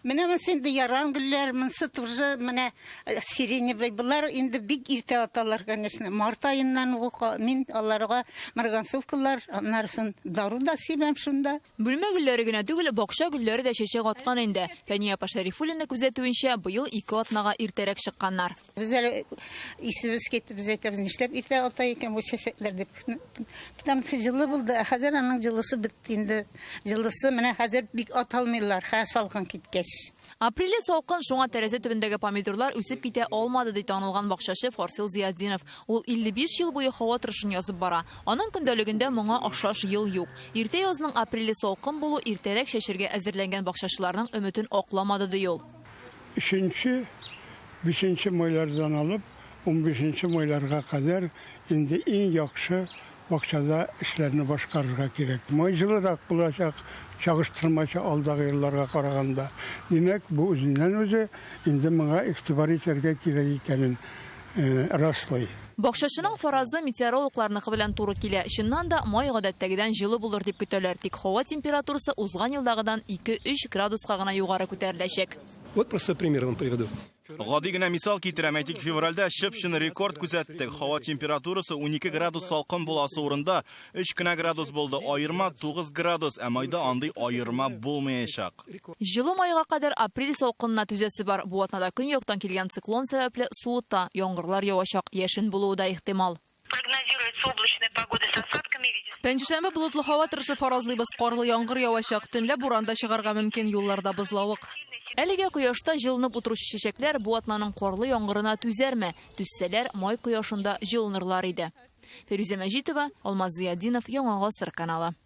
Менә инде яран гөлләр, монсы тоже менә сиреневый булар инде бик иртә аталар, конечно. Март айыннан мин аларга марганцовкалар, аннарсын дару да сибәм шунда. Бүлмә гөлләре генә түгел, бакча гөлләре дә чәчәк аткан инде. Фәния Пашарифуллина күзәтүенчә, быел 2 атнага иртәрәк чыкканнар. Без әле исебез китеп, без әйтәбез, нишләп иртә ата икән бу чәчәкләр дип. Потому что җылы булды, хәзер аның җылысы бетте инде. Җылысы менә хәзер бик аталмыйлар, салкын киткәч. Апреле салкын, шуңа тәрәзә төбендәге помидорлар үсеп китә алмады ди танылган бакчачы Фарсил Зияддинов. Ул 55 ел буе һава торышын язып бара. Аның көндәлегендә моңа охшаш ел юк. Иртә язның апреле салкын булу иртәрәк чәчәргә әзерләнгән бакчачыларның өметен акламады ди ул. 5-5 майлардан алып 15 майларга кадәр инде иң яхшы бакчада эшләрне башкарырга кирәк. Майҗылырак булачак, чагыштырмача алдагы елларга караганда. Димәк, бу үзеннән-үзе инде моңа игътибар итәргә кирәк икәнен раслый. Бакчачының фаразы метеорологларныкы белән туры килә. Чыннан да май гадәттәгедән җылы булыр дип көтәләр. Тик һава температурасы узган елдагыдан 2-3 градуска гына югары күтәреләчәк. Вот простой пример вам приведу. Гади генә мисал китерәм, әйтик, февральдә чып-чын рекорд күзәттек. Һава температурасы 12 градус салкын буласы урында 3 кенә градус булды. Аерма 9 градус, ә майда андый аерма булмаячак. Җылы майга кадәр апрель салкынына түзәсе бар. Бу атнада көньяктан килгән циклон сәбәпле суыта, яңгырлар явачак, яшен булуы да ихтимал. Прогнозируется облачная погода с осадками. Пәнҗешәмбе булытлы һава торышы фаразлыйбыз, карлы яңгыр явачак, төнлә буранда чыгарга мөмкин, юлларда бозлавык. Әлегә кояшта җылынып утыручы чәчәкләр бу атнаның карлы яңгырына түзәрме? Түзсәләр, май кояшында җылынырлар иде. Фирүзә Мәҗитова, Алмаз Зияддинов, Яңа Гасыр каналы.